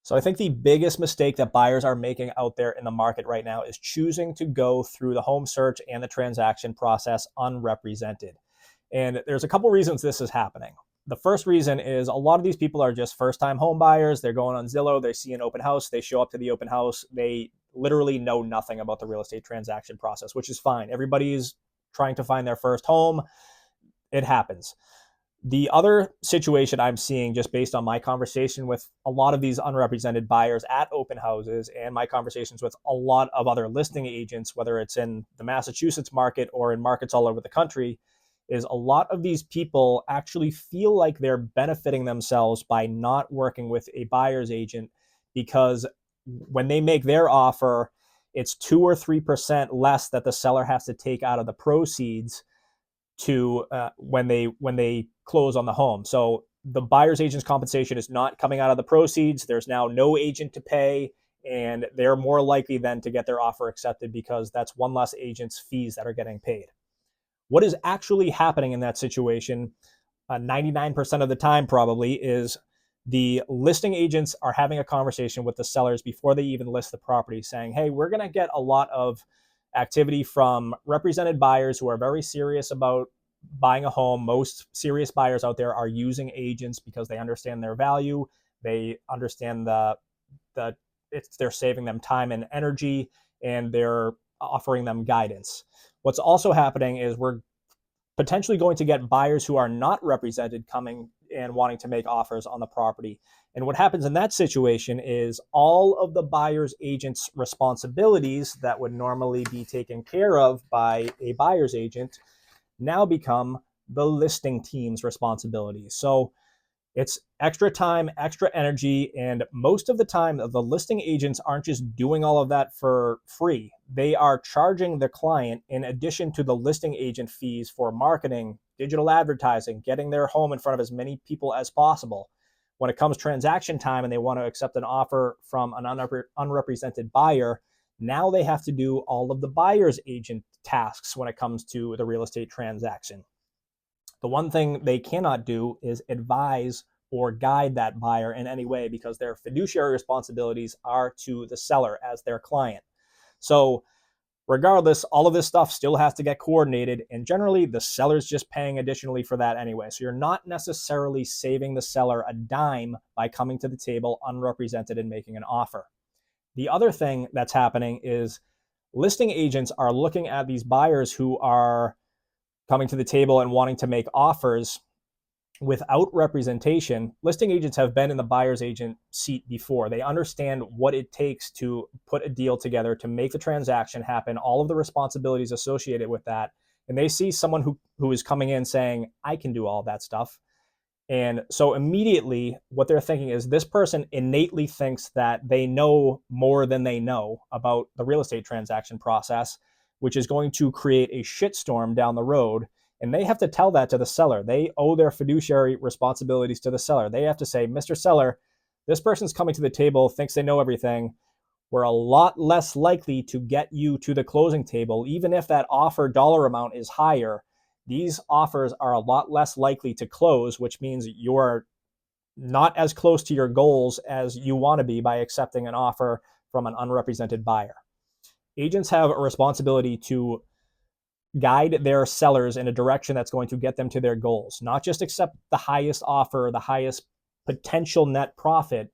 So I think the biggest mistake that buyers are making out there in the market right now is choosing to go through the home search and the transaction process unrepresented. And there's a couple reasons this is happening. The first reason is a lot of these people are just first-time home buyers. They're going on Zillow, they see an open house, they show up to the open house, they literally know nothing about the real estate transaction process, which is fine. Everybody's trying to find their first home. It happens. The other situation I'm seeing, just based on my conversation with a lot of these unrepresented buyers at open houses and my conversations with a lot of other listing agents, whether it's in the Massachusetts market or in markets all over the country, is a lot of these people actually feel like they're benefiting themselves by not working with a buyer's agent, because when they make their offer, it's 2 or 3% less that the seller has to take out of the proceeds to when they close on the home. So the buyer's agent's compensation is not coming out of the proceeds. There's now no agent to pay, and they're more likely then to get their offer accepted because that's one less agent's fees that are getting paid. What is actually happening in that situation, 99% of the time probably, is the listing agents are having a conversation with the sellers before they even list the property, saying, hey, we're going to get a lot of activity from represented buyers who are very serious about buying a home. Most serious buyers out there are using agents because they understand their value. They understand they're saving them time and energy, and they're offering them guidance. What's also happening is we're potentially going to get buyers who are not represented coming and wanting to make offers on the property. And what happens in that situation is all of the buyer's agent's responsibilities that would normally be taken care of by a buyer's agent now become the listing team's responsibilities. So it's extra time, extra energy, and most of the time, the listing agents aren't just doing all of that for free. They are charging the client in addition to the listing agent fees for marketing, digital advertising, getting their home in front of as many people as possible. When it comes transaction time and they want to accept an offer from an unrepresented buyer, now they have to do all of the buyer's agent tasks when it comes to the real estate transaction. The one thing they cannot do is advise or guide that buyer in any way, because their fiduciary responsibilities are to the seller as their client. So regardless, all of this stuff still has to get coordinated, and generally the seller's just paying additionally for that anyway. So you're not necessarily saving the seller a dime by coming to the table unrepresented and making an offer. The other thing that's happening is listing agents are looking at these buyers who are coming to the table and wanting to make offers without representation. Listing agents have been in the buyer's agent seat before. They understand what it takes to put a deal together, to make the transaction happen, all of the responsibilities associated with that. And they see someone who is coming in saying, I can do all that stuff. And so immediately what they're thinking is, this person innately thinks that they know more than they know about the real estate transaction process, which is going to create a shitstorm down the road. And they have to tell that to the seller. They owe their fiduciary responsibilities to the seller. They have to say, Mr. Seller, this person's coming to the table, thinks they know everything. We're a lot less likely to get you to the closing table. Even if that offer dollar amount is higher, these offers are a lot less likely to close, which means you're not as close to your goals as you want to be by accepting an offer from an unrepresented buyer. Agents have a responsibility to guide their sellers in a direction that's going to get them to their goals, not just accept the highest offer, the highest potential net profit.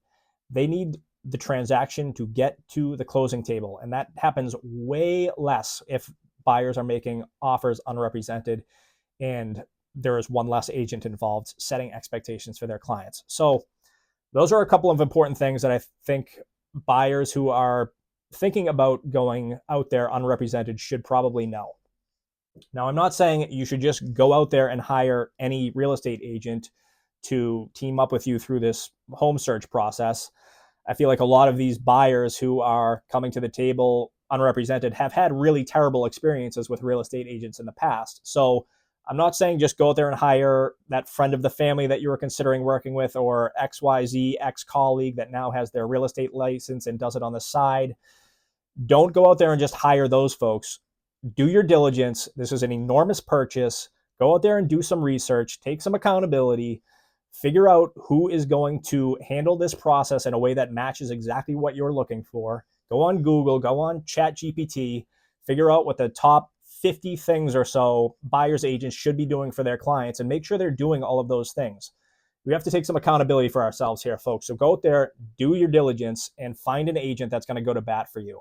They need the transaction to get to the closing table. And that happens way less if buyers are making offers unrepresented and there is one less agent involved setting expectations for their clients. So those are a couple of important things that I think buyers who are thinking about going out there unrepresented should probably know. Now, I'm not saying you should just go out there and hire any real estate agent to team up with you through this home search process. I feel like a lot of these buyers who are coming to the table unrepresented have had really terrible experiences with real estate agents in the past. So I'm not saying just go out there and hire that friend of the family that you were considering working with, or XYZ ex-colleague that now has their real estate license and does it on the side. Don't go out there and just hire those folks. Do your diligence. This is an enormous purchase. Go out there and do some research, take some accountability, Figure out who is going to handle this process in a way that matches exactly what you're looking for. Go on Google, go on ChatGPT, figure out what the top 50 things or so buyer's agents should be doing for their clients and make sure they're doing all of those things. We have to take some accountability for ourselves here, folks. So go out there, do your diligence, and find an agent that's going to go to bat for you.